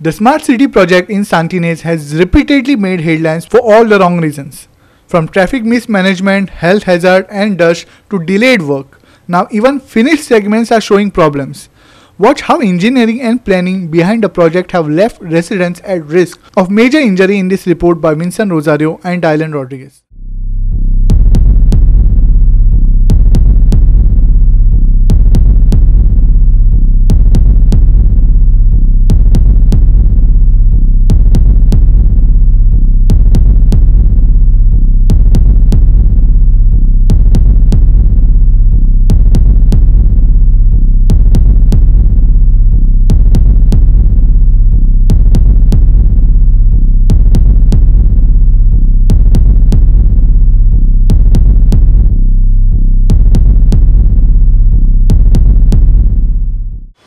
The smart city project in Santinez has repeatedly made headlines for all the wrong reasons. From traffic mismanagement, health hazard and dust to delayed work. Now even finished segments are showing problems. Watch how engineering and planning behind the project have left residents at risk of major injury in this report by Vincent Rosario and Dylan Rodriguez.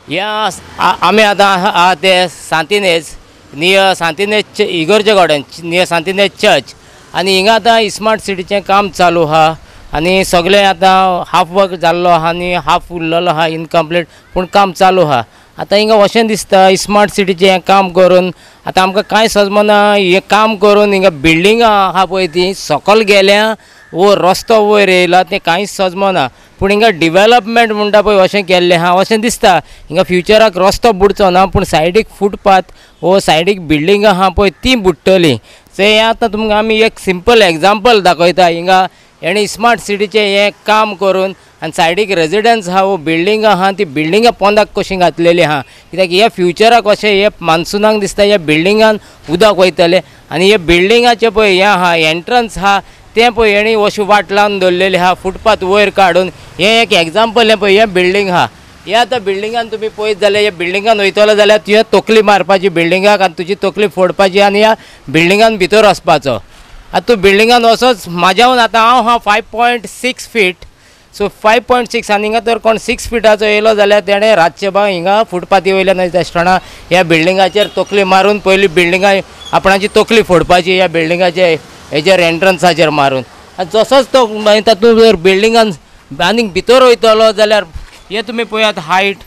Yes, आम्ही आता ते Santinez near Santinez इगर्जे garden near Santinez church आणि हिंगा आता smart सिटीचे काम चालू हा आणि सगळे आता हाफ वर्क जाल्लो हा आणि हाफ उरलेलो हा इनकम्प्लीट पण काम चालू हा. आता हिंगा अशें दिसता स्मार्ट सिटीचे हे काम करून आता आमकां कांय सजमना हे काम करून हिंगा बिल्डिंगां आहा पळय ती सकल गेल्या वो रस्तो वयर येयला ते कांयच सजमना पूण हिंगा डिवेलपमेंट म्हणटा पळय अशें केल्लें आहा अशें दिसता हिंगा फ्युचराक रस्तो बुडचो ना पूण सायडीक फुटपाथ वो सायडीक बिल्डिंगां आहा पळय ती बुडटली. सो हें आतां तुमकां आमी एक सिंपल एग्जाम्पल दाखयता हिंगा हेणी स्मार्ट सिटीचें हें काम करून आनी सायडीक रेजिडेंस आहा वो बिल्डिंगां आहा ती बिल्डिंगां पोंदाक कशी घातलेली आहा कित्याक हे फ्युचराक अशें हे मान्सुनाक दिसता हे बिल्डिंगान उदक वयतलें आनी हे बिल्डिंगाचें पळय हें आहा एंट्रन्स आहा तें पळय हेणी अशी वाट लावन दवरलेली आहा फुटपाथ वयर काडून हें एक एग्जाम्पल हें पळय हें बिल्डींग आहा हे आतां बिल्डिंगान तुमी पळयत जाल्यार ह्या बिल्डिंगान वयतलो जाल्यार तुवें तकली मारपाची बिल्डिंगाक आनी तुजी तकली फोडपाची आनी ह्या बिल्डिंगान भितर वचपाचो. आतां तूं बिल्डिंगान वचोच म्हाज्यावन आतां हांव हा 5.6 फीट सो 5.6 आनी हिंगा तर कोण 6 फिटाचो येयलो जाल्यार तेणें रातचे बा हिंगा फुटपाथी वयल्यान वयता आसतना ह्या बिल्डिंगाचेर तकली मारून पयली बिल्डिंगा आपणाची तकली फोडपाची ह्या बिल्डिंगाचे हेजेर एंट्रन्साचेर मारून जसोच तो तातूंत जर बिल्डिंगान आनीक भितर वयतलो जाल्यार हे तुमी पळयात हायट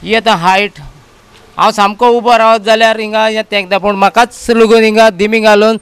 ही आतां हायट हांव सामको उबो रावत जाल्यार हिंगा हें तेंकता पूण म्हाकाच लागून हिंगा दिमी घालून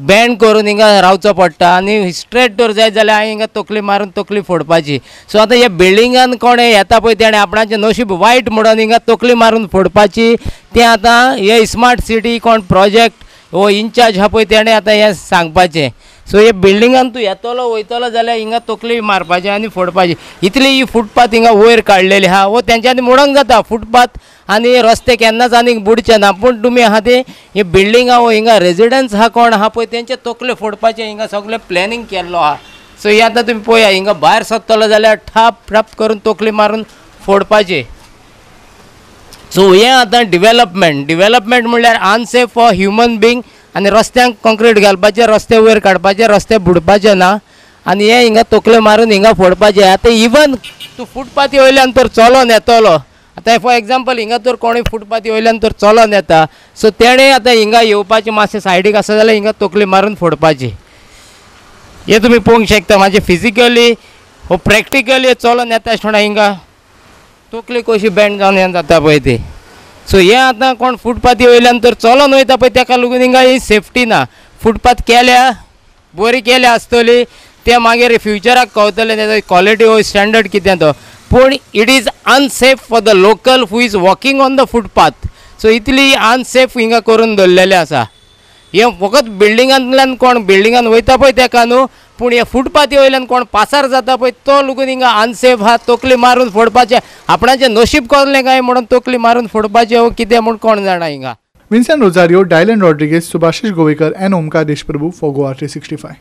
बँड करून हिंगा रावचो पडटा आनी स्ट्रेट तर जाय जाल्यार हांवें हिंगा तकली मारून तकली फोडपाची. सो आतां हे बिल्डिंगान कोण येता पळय तेणें आपणाचें नशीब वायट म्हणून हिंगा तकली मारून फोडपाची तें आतां हे स्मार्ट सिटी कोण प्रोजेक्ट हो इन्चार्ज हा पळय तेणें आतां हें सांगपाचें. सो हे बिल्डिंगान तूं येतलो वयतलो जाल्यार हिंगा तकली मारपाची आनी फोडपाची इतली ही फुटपाथ हिंगा वयर काडलेली आहा वो तेंच्यांनी म्हणोंक जाता फुटपाथ आनी रस्ते केन्नाच आनीक बुडचे ना पूण तुमी आहा ते हे बिल्डिंगा वो हिंगा रेजिडेंस आहा कोण आहा पळय तेंचे तकले फोडपाचें हिंगा सगळें प्लॅनिंग केल्लो आहा. सो हे आतां तुमी पळया हिंगा भायर सरतलो जाल्यार ठाप ठाप करून तकली मारून फोडपाचें. सो हें आतां डिवेलपमेंट म्हणल्यार अनसेफ फॉर ह्युमन बींग आनी रस्त्यांक कॉन्क्रीट घालपाचे रस्ते वयर काडपाचे रस्ते बुडपाचे ना आनी हे हिंगा तकले मारून हिंगा फोडपाचे. आतां इवन तूं फुटपाथी वयल्यान तर चलोन येतलो आतां फॉर एग्जाम्पल हिंगा तर कोणूय फुटपाथी वयल्यान तर चलोन येता सो तेणें आतां हिंगा येवपाचें मातशें सायडीक आसा जाल्यार हिंगा तकली मारून फोडपाची. हे तुमी पळोवंक शकता म्हाजे फिजिकली हो प्रॅक्टिकली चलोन येता आसतना हिंगा तकली कशी बँड जावन हें जाता पळय ती. सो हे आतां कोण फुटपाथी वयल्यान तर चलोन वयता पळय तेका लागून हिंगा ही सेफ्टी ना. फुटपाथ केल्या बरी केल्या आसतली ते मागीर फ्युचराक कळटलें तेजो क्वॉलिटी हो स्टँडर्ड कितें तो पूण it is unsafe for the local who is walking on the footpath. So Italy unsafe हिंगा करून दवरलेलें आसा. हे फकत बिल्डिंगांतल्यान कोण बिल्डिंगान वयता पळय तेका न्हू पूण हे फुटपाथी वयल्यान कोण पासार जाता पळय तो लागून हिंगा अनसेफ आहा तकली मारून फोडपाचें आपणाचें नशीब कसलें काय म्हणून तकली मारून फोडपाचें हो कितें म्हूण कोण जाणा हिंगा. Vincent Rosario, Dylan Rodriguez, Subhashish Govekar and Omkar Deshprabhu for Goa 365.